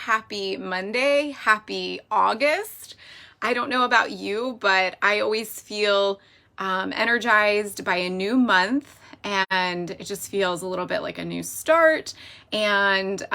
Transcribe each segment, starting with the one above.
happy Monday, happy August. I don't know about you, but I always feel energized by a new month, and it just feels a little bit like a new start. And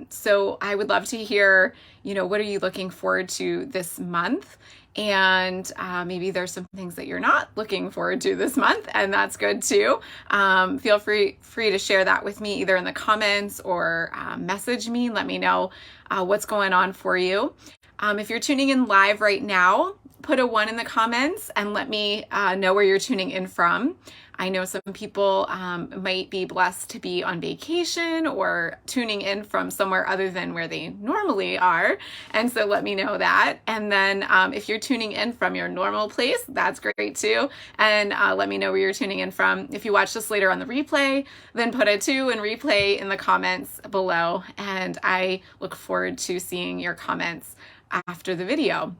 so I would love to hear, what are you looking forward to this month? And maybe there's some things that you're not looking forward to this month, and that's good too. Feel free to share that with me either in the comments or message me. Let me know what's going on for you. If you're tuning in live right now, put a 1 in the comments and let me know where you're tuning in from. I know some people might be blessed to be on vacation or tuning in from somewhere other than where they normally are. And so let me know that. And then if you're tuning in from your normal place, that's great too. And let me know where you're tuning in from. If you watch this later on the replay, then put a 2 in replay in the comments below. And I look forward to seeing your comments after the video.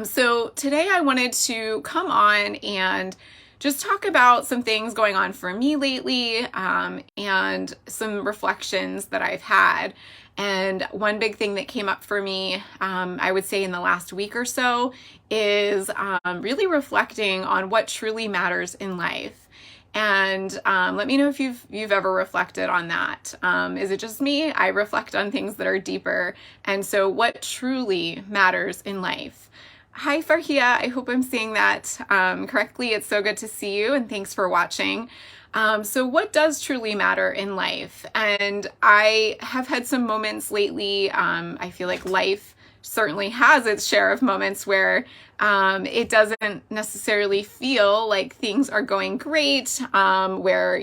So today I wanted to come on and just talk about some things going on for me lately, and some reflections that I've had. And one big thing that came up for me, I would say in the last week or so, is really reflecting on what truly matters in life. And let me know if you've ever reflected on that. Is it just me? I reflect on things that are deeper. And so what truly matters in life? Hi, Farhia. I hope I'm saying that correctly. It's so good to see you, and thanks for watching. So what does truly matter in life? And I have had some moments lately. I feel like life certainly has its share of moments where it doesn't necessarily feel like things are going great, where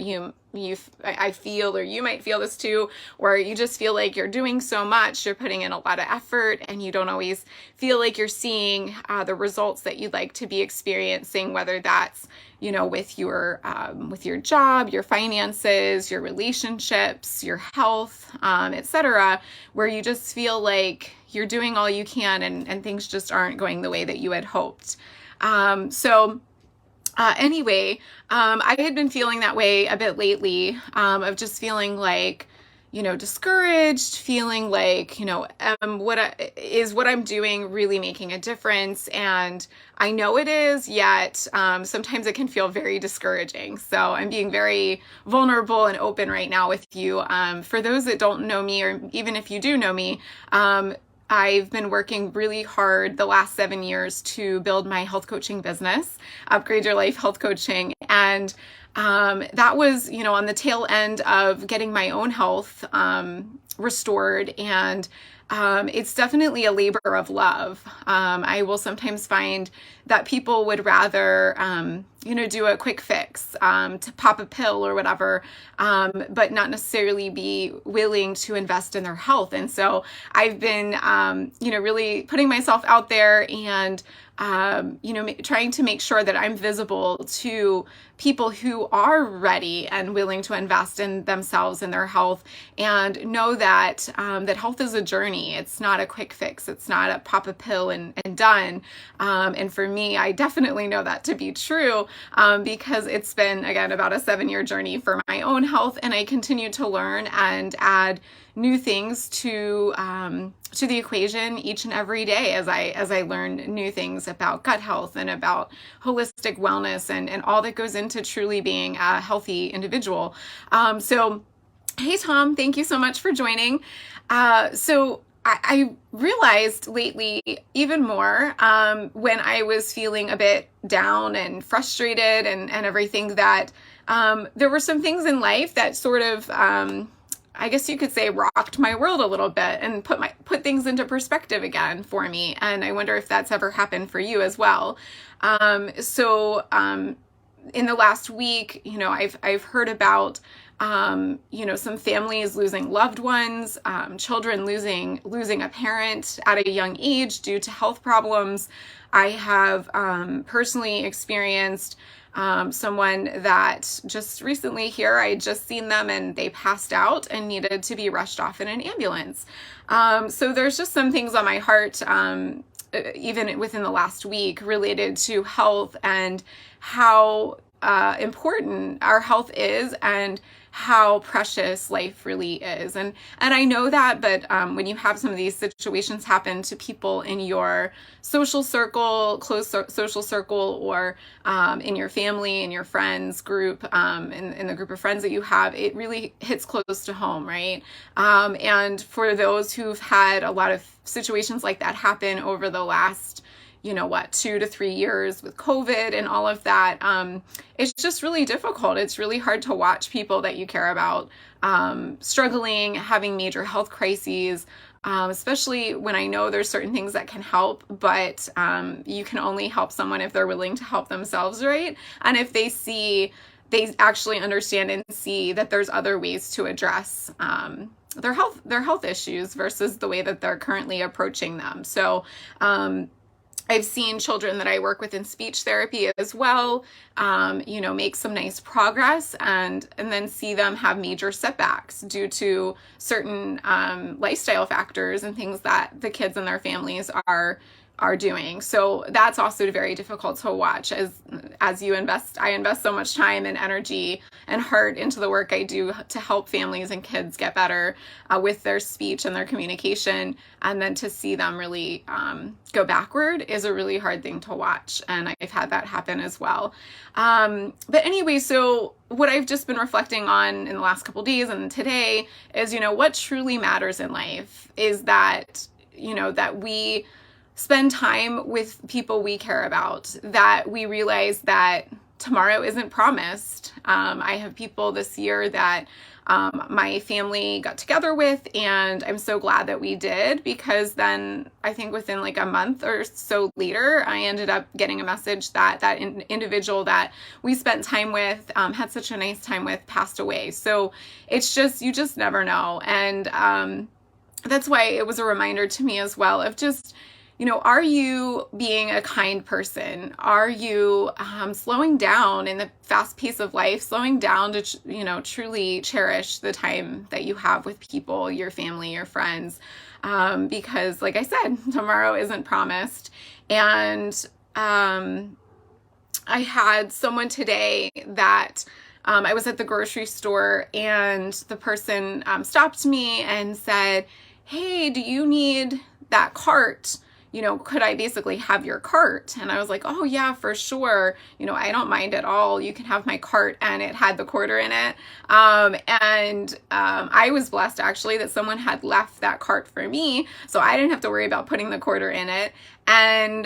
I feel, or you might feel this too, where you just feel like you're doing so much, you're putting in a lot of effort, and you don't always feel like you're seeing the results that you'd like to be experiencing, whether that's with your job, your finances, your relationships, your health, etc., where you just feel like you're doing all you can and things just aren't going the way that you had hoped. Anyway, I had been feeling that way a bit lately, of just feeling like, discouraged, feeling like, what I'm doing really making a difference? And I know it is, yet sometimes it can feel very discouraging. So I'm being very vulnerable and open right now with you. For those that don't know me, or even if you do know me, I've been working really hard the last 7 years to build my health coaching business, Upgrade Your Life Health Coaching. And that was, on the tail end of getting my own health restored. And it's definitely a labor of love. I will sometimes find that people would rather, do a quick fix, to pop a pill or whatever, but not necessarily be willing to invest in their health. And so I've been, really putting myself out there and, trying to make sure that I'm visible to people who are ready and willing to invest in themselves and their health, and know that that health is a journey. It's not a quick fix. It's not a pop a pill and done. And for me, I definitely know that to be true, because it's been, again, about a 7-year journey for my own health, and I continue to learn and add new things to the equation each and every day as I learn new things about gut health and about holistic wellness and all that goes into truly being a healthy individual. So, hey, Tom, thank you so much for joining. So I realized lately even more, when I was feeling a bit down and frustrated and everything, that there were some things in life that sort of, I guess you could say, rocked my world a little bit and put things into perspective again for me. And I wonder if that's ever happened for you as well. In the last week, I've heard about, some families losing loved ones, children losing a parent at a young age due to health problems. I have personally experienced someone that just recently here, I had just seen them and they passed out and needed to be rushed off in an ambulance. So there's just some things on my heart, even within the last week, related to health and how important our health is, and how precious life really is. And I know that, but when you have some of these situations happen to people in your social circle, close social circle, or in your family, in your friends group, in the group of friends that you have, it really hits close to home, right? And for those who've had a lot of situations like that happen over the last 2 to 3 years with COVID and all of that, it's just really difficult. It's really hard to watch people that you care about struggling, having major health crises, especially when I know there's certain things that can help, but you can only help someone if they're willing to help themselves, right? And if they actually understand and see that there's other ways to address their health issues versus the way that they're currently approaching them. So I've seen children that I work with in speech therapy as well, make some nice progress and then see them have major setbacks due to certain lifestyle factors and things that the kids and their families are doing. So that's also very difficult to watch as I invest so much time and energy and heart into the work I do to help families and kids get better with their speech and their communication. And then to see them really go backward is a really hard thing to watch. And I've had that happen as well. But anyway, so what I've just been reflecting on in the last couple of days and today is, what truly matters in life is that, that we spend time with people we care about, that we realize that tomorrow isn't promised. I have people this year that my family got together with, and I'm so glad that we did, because then I think within like a month or so later, I ended up getting a message that that individual that we spent time with, had such a nice time with, passed away. So it's just, you just never know. And that's why it was a reminder to me as well of just, are you being a kind person? Are you slowing down in the fast pace of life, slowing down to, truly cherish the time that you have with people, your family, your friends? Because like I said, tomorrow isn't promised. And I had someone today that I was at the grocery store, and the person stopped me and said, "Hey, do you need that cart? Could I basically have your cart?" And I was like, "Oh yeah, for sure. I don't mind at all. You can have my cart." And it had the quarter in it. I was blessed actually that someone had left that cart for me, so I didn't have to worry about putting the quarter in it. And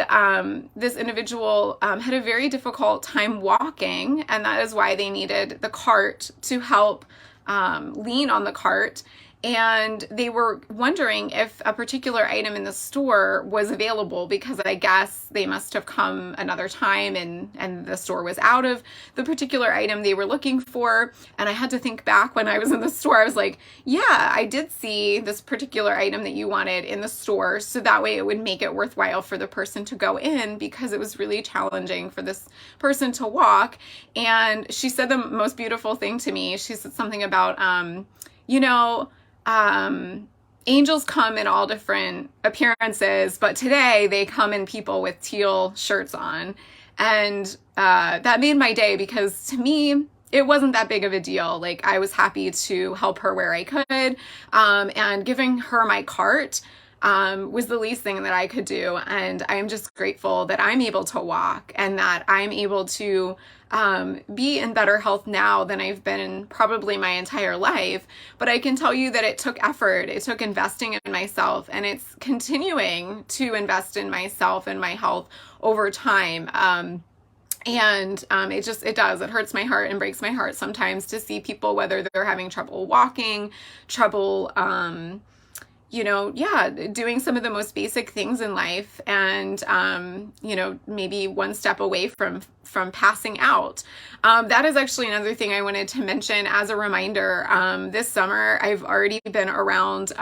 this individual had a very difficult time walking, and that is why they needed the cart to help lean on the cart. And they were wondering if a particular item in the store was available, because I guess they must have come another time and the store was out of the particular item they were looking for. And I had to think back when I was in the store. I was like, yeah, I did see this particular item that you wanted in the store. So that way it would make it worthwhile for the person to go in, because it was really challenging for this person to walk. And she said the most beautiful thing to me. She said something about, angels come in all different appearances, but today they come in people with teal shirts on. And that made my day, because to me, it wasn't that big of a deal. Like, I was happy to help her where I could, and giving her my cart was the least thing that I could do. And I am just grateful that I'm able to walk, and that I'm able to be in better health now than I've been in probably my entire life. But I can tell you that it took effort. It took investing in myself, and it's continuing to invest in myself and my health over time. It hurts my heart and breaks my heart sometimes to see people, whether they're having trouble walking, trouble, doing some of the most basic things in life, and, maybe one step away from passing out. That is actually another thing I wanted to mention as a reminder. This summer, I've already been around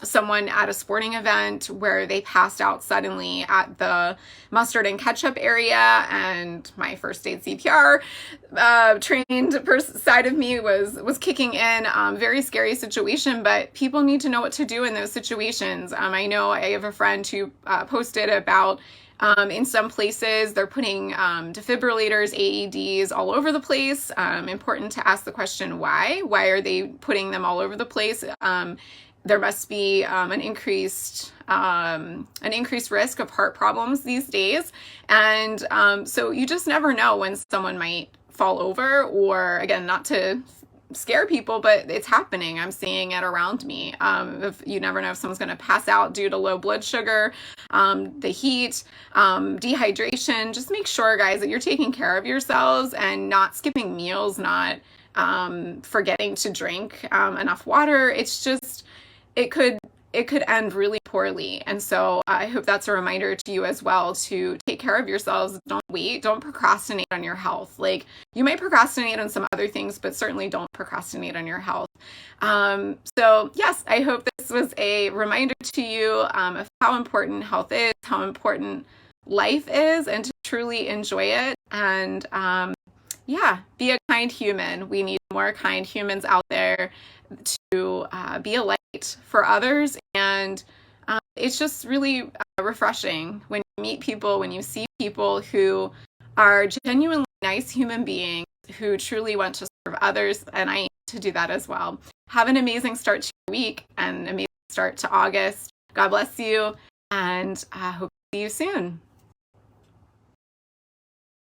someone at a sporting event where they passed out suddenly at the mustard and ketchup area, and my first aid CPR trained side of me was kicking in. Very scary situation, but people need to know what to do in those situations. I know I have a friend who posted about in some places, they're putting defibrillators, AEDs all over the place. Important to ask the question, why? Why are they putting them all over the place? There must be an increased risk of heart problems these days. And so you just never know when someone might fall over, or again, not to scare people, but it's happening. I'm seeing it around me. If you never know if someone's going to pass out due to low blood sugar, the heat, dehydration. Just make sure, guys, that you're taking care of yourselves and not skipping meals, not forgetting to drink enough water. It's just, it could end really poorly. And so I hope that's a reminder to you as well to take care of yourselves. Don't wait. Don't procrastinate on your health. Like, you might procrastinate on some other things, but certainly don't procrastinate on your health. So yes, I hope this was a reminder to you of how important health is, how important life is, and to truly enjoy it. And yeah, be a kind human. We need more kind humans out there to be a light for others. And it's just really refreshing when you meet people, when you see people who are genuinely nice human beings who truly want to serve others. And I aim to do that as well. Have an amazing start to your week and amazing start to August. God bless you, and I hope to see you soon.